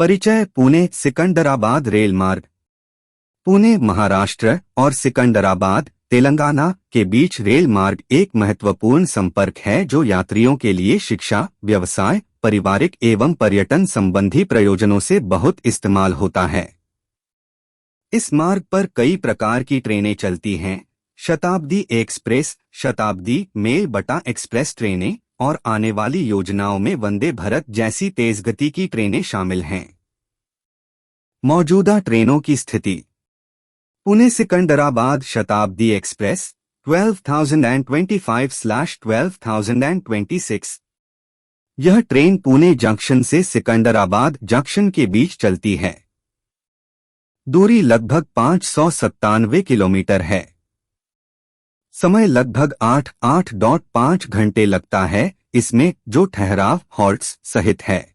परिचय। पुणे सिकंदराबाद रेल मार्ग। पुणे महाराष्ट्र और सिकंदराबाद तेलंगाना के बीच रेल मार्ग एक महत्वपूर्ण संपर्क है जो यात्रियों के लिए शिक्षा, व्यवसाय, पारिवारिक एवं पर्यटन संबंधी प्रयोजनों से बहुत इस्तेमाल होता है। इस मार्ग पर कई प्रकार की ट्रेनें चलती हैं। शताब्दी एक्सप्रेस, शताब्दी मेल बटा एक्सप्रेस ट्रेनें और आने वाली योजनाओं में वंदे भारत जैसी तेज गति की ट्रेनें शामिल हैं। मौजूदा ट्रेनों की स्थिति। पुणे सिकंदराबाद शताब्दी एक्सप्रेस 12,025/12,026। यह ट्रेन पुणे जंक्शन से सिकंदराबाद जंक्शन के बीच चलती है। दूरी लगभग 597 किलोमीटर है। समय लगभग 8.5 घंटे लगता है, इसमें जो ठहराव हॉल्ट्स सहित है।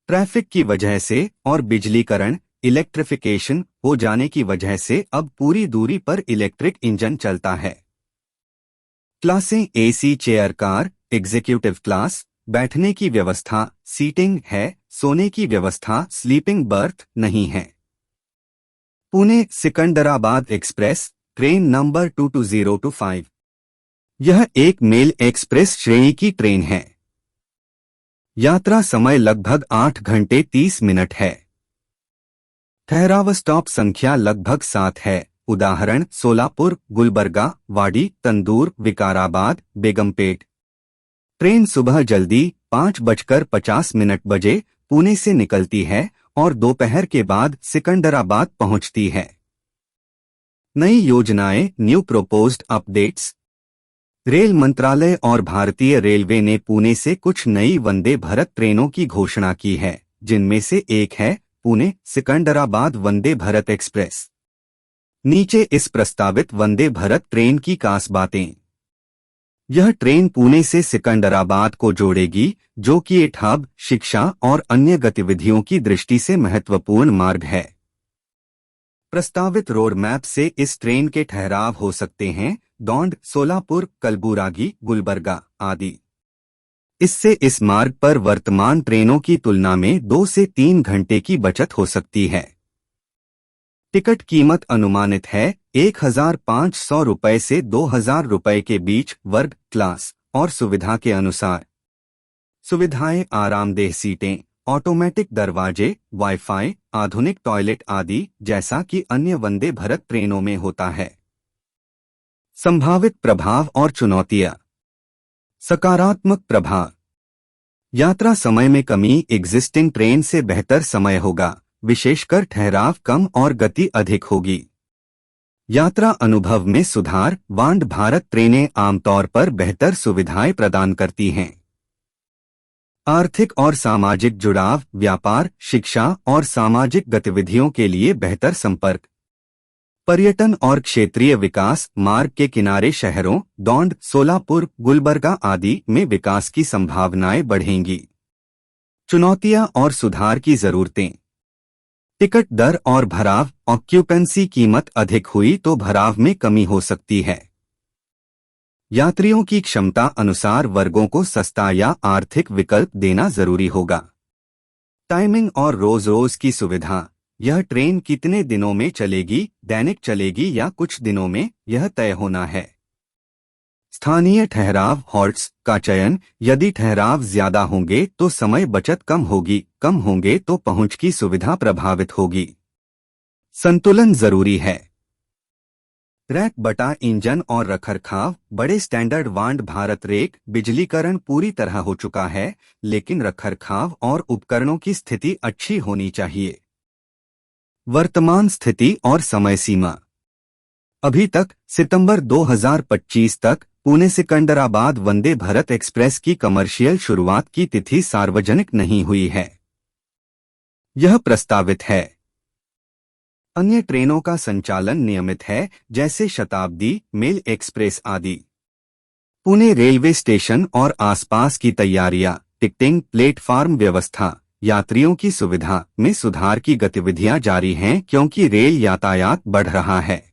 ट्रैफिक की वजह से और बिजलीकरण इलेक्ट्रिफिकेशन हो जाने की वजह से अब पूरी दूरी पर इलेक्ट्रिक इंजन चलता है। क्लासें AC chair car, executive class, बैठने की व्यवस्था सीटिंग है, सोने की व्यवस्था स्लीपिंग बर्थ नहीं है। Pune Secunderabad express train number 22025। यह एक मेल एक्सप्रेस श्रेणी की ट्रेन है। यात्रा समय लगभग 8 घंटे 30 मिनट है। ठहराव स्टॉप संख्या लगभग 7 है। उदाहरण सोलापुर, गुलबर्गा, वाडी, तंदूर, विकाराबाद, बेगमपेट। ट्रेन सुबह जल्दी 5:50 बजे पुणे से निकलती है और दोपहर के बाद सिकंदराबाद पहुंचती है। नई योजनाएं न्यू प्रोपोज्ड अपडेट्स। रेल मंत्रालय और भारतीय रेलवे ने पुणे से कुछ नई वंदे भारत ट्रेनों की घोषणा की है, जिनमें से एक है पुणे सिकंदराबाद वंदे भारत एक्सप्रेस। नीचे इस प्रस्तावित वंदे भारत ट्रेन की खास बातें। यह ट्रेन पुणे से सिकंदराबाद को जोड़ेगी, जो कि एक हब, शिक्षा और अन्य गतिविधियों की दृष्टि से महत्वपूर्ण मार्ग है। प्रस्तावित रोड मैप से इस ट्रेन के ठहराव हो सकते हैं दौंड, सोलापुर, कलबुरागी, गुलबर्गा आदि। इससे इस मार्ग पर वर्तमान ट्रेनों की तुलना में 2 से 3 घंटे की बचत हो सकती है। टिकट कीमत अनुमानित है 1,500 रुपये से 2,000 रुपये के बीच वर्ग क्लास और सुविधा के अनुसार। सुविधाएं आरामदेह सीटें, ऑटोमेटिक दरवाजे, वाईफाई, आधुनिक टॉयलेट आदि, जैसा कि अन्य वंदे भारत ट्रेनों में होता है। संभावित प्रभाव और चुनौतियां। सकारात्मक प्रभाव। यात्रा समय में कमी, एग्जिस्टिंग ट्रेन से बेहतर समय होगा, विशेषकर ठहराव कम और गति अधिक होगी। यात्रा अनुभव में सुधार, वंदे भारत ट्रेनें आमतौर पर बेहतर सुविधाएं प्रदान करती हैं। आर्थिक और सामाजिक जुड़ाव, व्यापार, शिक्षा और सामाजिक गतिविधियों के लिए बेहतर संपर्क। पर्यटन और क्षेत्रीय विकास, मार्ग के किनारे शहरों दौंड, सोलापुर, गुलबर्गा आदि में विकास की संभावनाएं बढ़ेंगी। चुनौतियां और सुधार की जरूरतें। टिकट दर और भराव, ऑक्यूपेंसी कीमत अधिक हुई तो भराव में कमी हो सकती है। यात्रियों की क्षमता अनुसार वर्गों को सस्ता या आर्थिक विकल्प देना जरूरी होगा। टाइमिंग और रोज-रोज की सुविधा। यह ट्रेन कितने दिनों में चलेगी, दैनिक चलेगी या कुछ दिनों में, यह तय होना है। स्थानीय ठहराव हॉल्ट्स का चयन। यदि ठहराव ज्यादा होंगे तो समय बचत कम होगी, कम होंगे तो पहुंच की सुविधा प्रभावित होगी। संतुलन जरूरी है। रैक बटा इंजन और रखरखाव। बड़े स्टैंडर्ड वंदे भारत रेक बिजलीकरण पूरी तरह हो चुका है, लेकिन रखरखाव और उपकरणों की स्थिति अच्छी होनी चाहिए। वर्तमान स्थिति और समय सीमा। अभी तक सितंबर 2025 तक पुणे सिकंदराबाद वंदे भारत एक्सप्रेस की कमर्शियल शुरुआत की तिथि सार्वजनिक नहीं हुई है। यह प्रस्तावित है। अन्य ट्रेनों का संचालन नियमित है, जैसे शताब्दी, मेल एक्सप्रेस आदि। पुणे रेलवे स्टेशन और आसपास की तैयारियां, टिकटिंग, प्लेटफार्म व्यवस्था, यात्रियों की सुविधा में सुधार की गतिविधियां जारी हैं क्योंकि रेल यातायात बढ़ रहा है।